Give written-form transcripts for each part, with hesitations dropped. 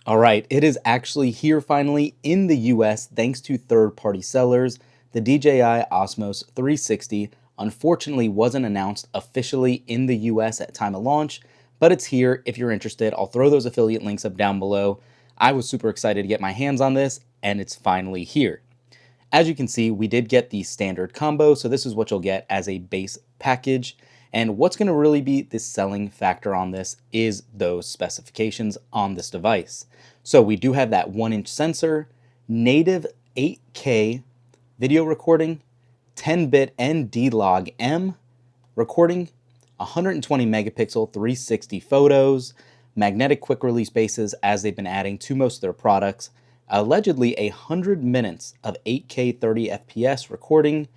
All right, it is actually here finally in the US thanks to third-party sellers. The DJI Osmos 360 unfortunately wasn't announced officially in the US at time of launch, but it's here if you're interested. I'll throw those affiliate links up down below. I was super excited to get my hands on this, and it's finally here. As you can see, we did get the standard combo, so this is what you'll get as a base package. And what's going to really be the selling factor on this is those specifications on this device. So we do have that 1-inch sensor, native 8K video recording, 10-bit ND-Log M recording, 120 megapixel 360 photos, magnetic quick release bases as they've been adding to most of their products, allegedly 100 minutes of 8K 30 FPS recording,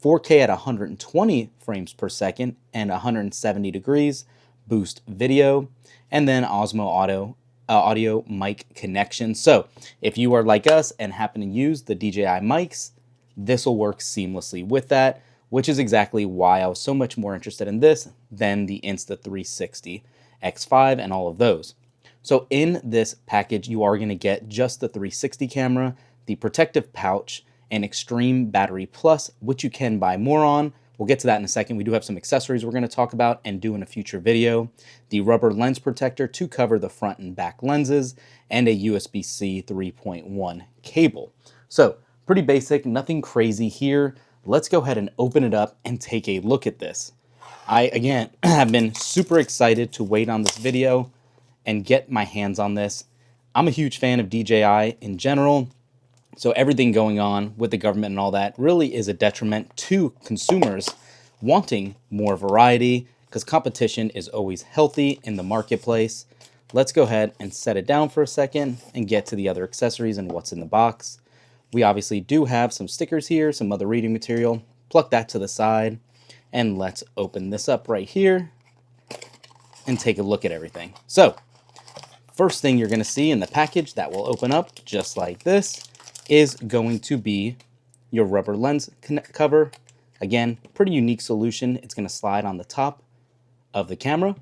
4K at 120 frames per second and 170 degrees boost video, and then Osmo audio mic connection. So if you are like us and happen to use the DJI mics, this will work seamlessly with that, which is exactly why I was so much more interested in this than the Insta360 X5 and all of those. So in this package, you are going to get just the 360 camera, the protective pouch, and Extreme Battery Plus, which you can buy more on. We'll get to that in a second. We do have some accessories we're going to talk about and do in a future video. The rubber lens protector to cover the front and back lenses, and a USB-C 3.1 cable. So pretty basic, nothing crazy here. Let's go ahead and open it up and take a look at this. I, again, have been super excited to wait on this video and get my hands on this. I'm a huge fan of DJI in general, so everything going on with the government and all that really is a detriment to consumers wanting more variety, because competition is always healthy in the marketplace. Let's go ahead and set it down for a second and get to the other accessories and what's in the box. We obviously do have some stickers here, some other reading material. Pluck that to the side, and let's open this up right here and take a look at everything. So first thing you're going to see in the package that will open up just like this is going to be your rubber lens cover. Again, pretty unique solution. It's going to slide on the top of the camera.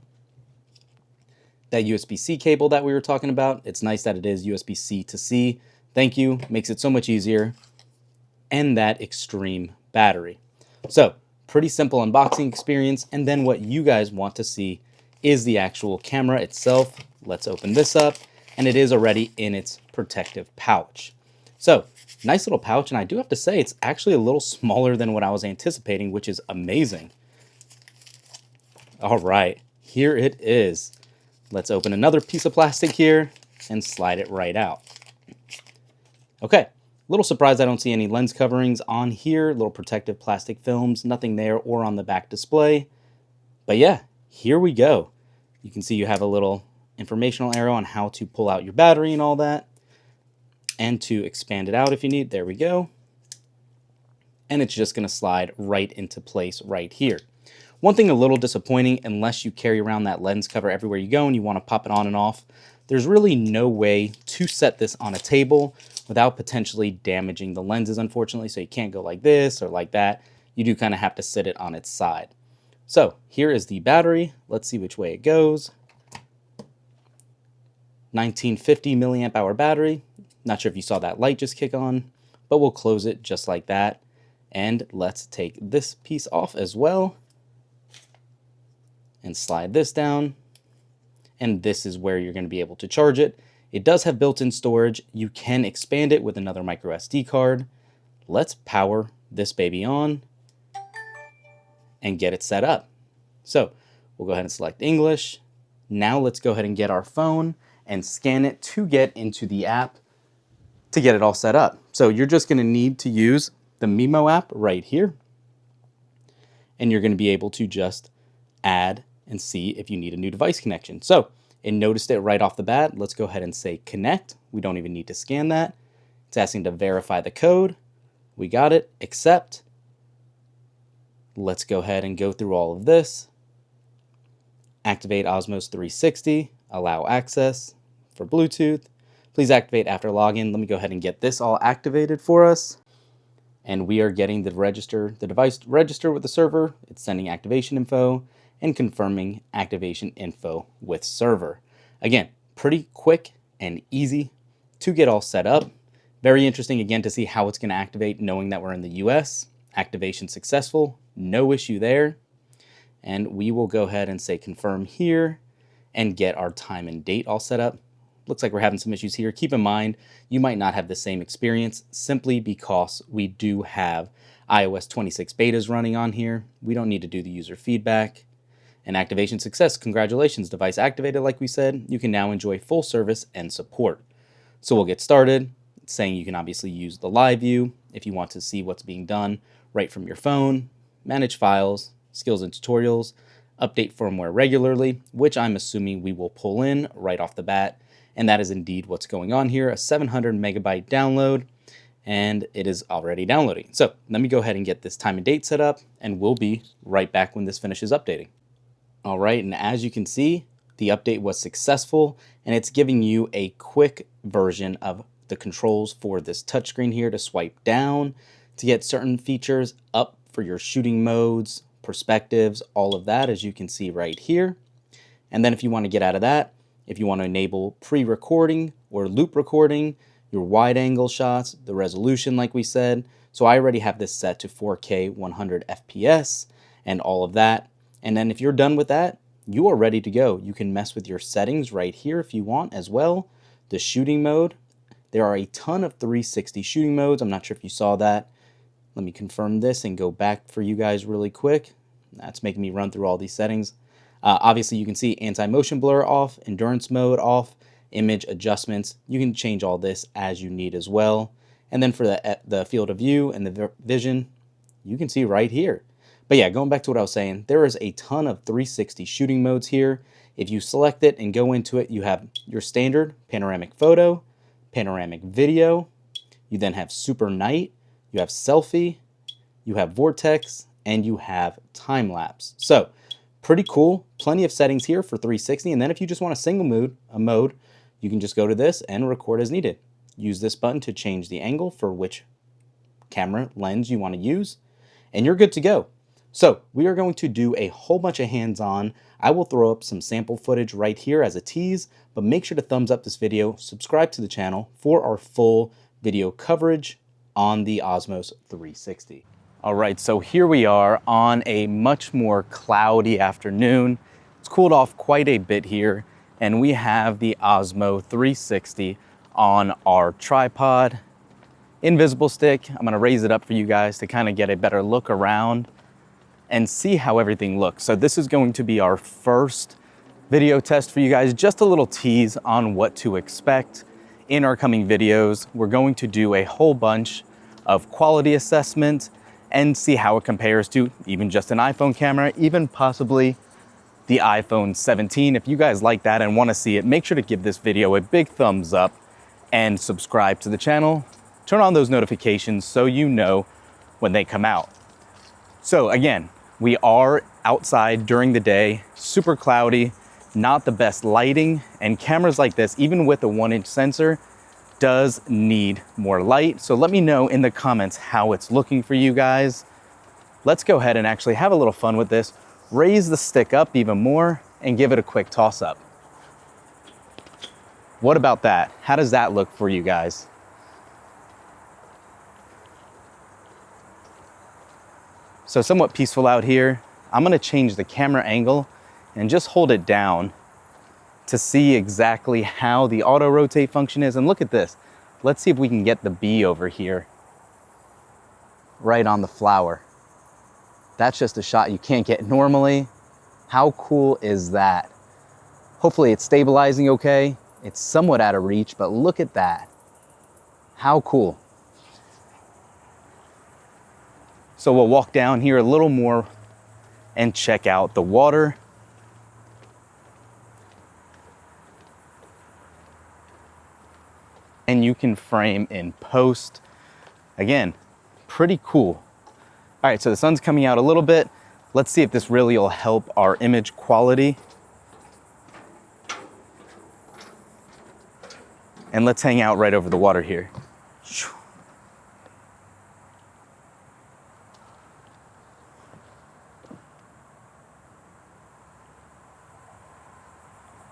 That USB-C cable that we were talking about, it's nice that it is USB-C to C. Thank you. Makes it so much easier. And that extreme battery. So pretty simple unboxing experience. And then what you guys want to see is the actual camera itself. Let's open this up, and it is already in its protective pouch. So nice little pouch, and I do have to say it's actually a little smaller than what I was anticipating, which is amazing. All right, here it is. Let's open another piece of plastic here and slide it right out. Okay, a little surprised I don't see any lens coverings on here, little protective plastic films, nothing there or on the back display. But yeah, here we go. You can see you have a little informational arrow on how to pull out your battery and all that, and to expand it out if you need. There we go. And it's just going to slide right into place right here. One thing a little disappointing, unless you carry around that lens cover everywhere you go and you want to pop it on and off, there's really no way to set this on a table without potentially damaging the lenses, unfortunately. So you can't go like this or like that. You do kind of have to sit it on its side. So here is the battery. Let's see which way it goes. 1950 milliamp hour battery. Not sure if you saw that light just kick on, but we'll close it just like that. And let's take this piece off as well and slide this down. And this is where you're going to be able to charge it. It does have built-in storage. You can expand it with another micro SD card. Let's power this baby on and get it set up. So we'll go ahead and select English. Now let's go ahead and get our phone and scan it to get into the app to get it all set up. So you're just going to need to use the Mimo app right here, and you're going to be able to just add and see if you need a new device connection. So it noticed it right off the bat. Let's go ahead and say connect. We don't even need to scan that. It's asking to verify the code. We got it. Accept. Let's go ahead and go through all of this. Activate Osmos 360. Allow access for Bluetooth. Please activate after login. Let me go ahead and get this all activated for us. And we are getting the device register with the server. It's sending activation info and confirming activation info with server. Again, pretty quick and easy to get all set up. Very interesting again to see how it's going to activate knowing that we're in the US. Activation successful, no issue there. And we will go ahead and say confirm here and get our time and date all set up. Looks like we're having some issues here. Keep in mind, you might not have the same experience simply because we do have iOS 26 betas running on here. We don't need to do the user feedback. And activation success, congratulations, device activated like we said. You can now enjoy full service and support. So we'll get started. It's saying you can obviously use the live view if you want to see what's being done right from your phone, manage files, skills and tutorials, update firmware regularly, which I'm assuming we will pull in right off the bat. And that is indeed what's going on here, a 700 megabyte download, and it is already downloading. So let me go ahead and get this time and date set up, and we'll be right back when this finishes updating. All right, and as you can see, the update was successful, and it's giving you a quick version of the controls for this touchscreen here to swipe down to get certain features, up for your shooting modes, perspectives, all of that, as you can see right here. And then if you want to get out of that, if you want to enable pre-recording or loop recording, your wide angle shots, the resolution like we said. So I already have this set to 4K 100 FPS and all of that. And then if you're done with that, you are ready to go. You can mess with your settings right here if you want as well. The shooting mode, there are a ton of 360 shooting modes. I'm not sure if you saw that. Let me confirm this and go back for you guys really quick. That's making me run through all these settings. Obviously, you can see anti-motion blur off, endurance mode off, image adjustments. You can change all this as you need as well. And then for the field of view and the vision, you can see right here. But yeah, going back to what I was saying, there is a ton of 360 shooting modes here. If you select it and go into it, you have your standard panoramic photo, panoramic video. You then have super night, you have selfie, you have vortex, and you have time lapse. So pretty cool. Plenty of settings here for 360. And then if you just want a single mode, you can just go to this and record as needed. Use this button to change the angle for which camera lens you want to use, and you're good to go. So we are going to do a whole bunch of hands-on. I will throw up some sample footage right here as a tease, but make sure to thumbs up this video, subscribe to the channel for our full video coverage on the Osmos 360. All right, so here we are on a much more cloudy afternoon. It's cooled off quite a bit here, and we have the Osmo 360 on our tripod. Invisible stick, I'm gonna raise it up for you guys to kind of get a better look around and see how everything looks. So this is going to be our first video test for you guys, just a little tease on what to expect in our coming videos. We're going to do a whole bunch of quality assessment and see how it compares to even just an iPhone camera, even possibly the iPhone 17. If you guys like that and want to see it, make sure to give this video a big thumbs up and subscribe to the channel. Turn on those notifications so you know when they come out. So again, we are outside during the day, super cloudy, not the best lighting, and cameras like this, even with a 1-inch sensor, does need more light. So let me know in the comments how it's looking for you guys. Let's go ahead and actually have a little fun with this. Raise the stick up even more and give it a quick toss up. What about that? How does that look for you guys? So somewhat peaceful out here. I'm gonna change the camera angle and just hold it down to see exactly how the auto rotate function is. And look at this. Let's see if we can get the bee over here right on the flower. That's just a shot you can't get normally. How cool is that? Hopefully it's stabilizing okay. It's somewhat out of reach, but look at that. How cool. So we'll walk down here a little more and check out the water. And you can frame in post. Again, pretty cool. All right, so the sun's coming out a little bit. Let's see if this really will help our image quality. And let's hang out right over the water here.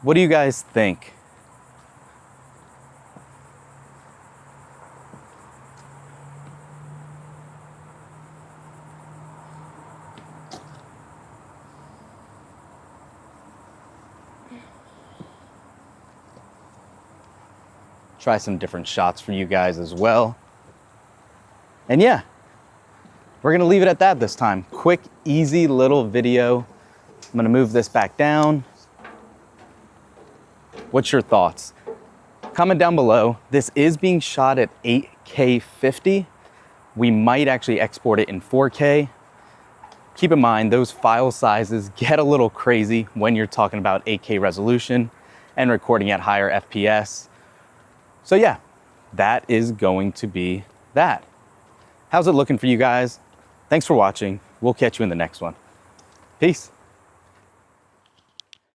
What do you guys think? try some different shots for you guys as well. And yeah, we're gonna leave it at that this time. Quick, easy little video. I'm gonna move this back down. What's your thoughts? Comment down below. This is being shot at 8K 50. We might actually export it in 4K. Keep in mind, those file sizes get a little crazy when you're talking about 8K resolution and recording at higher FPS. So yeah, that is going to be that. How's it looking for you guys? Thanks for watching. We'll catch you in the next one. Peace.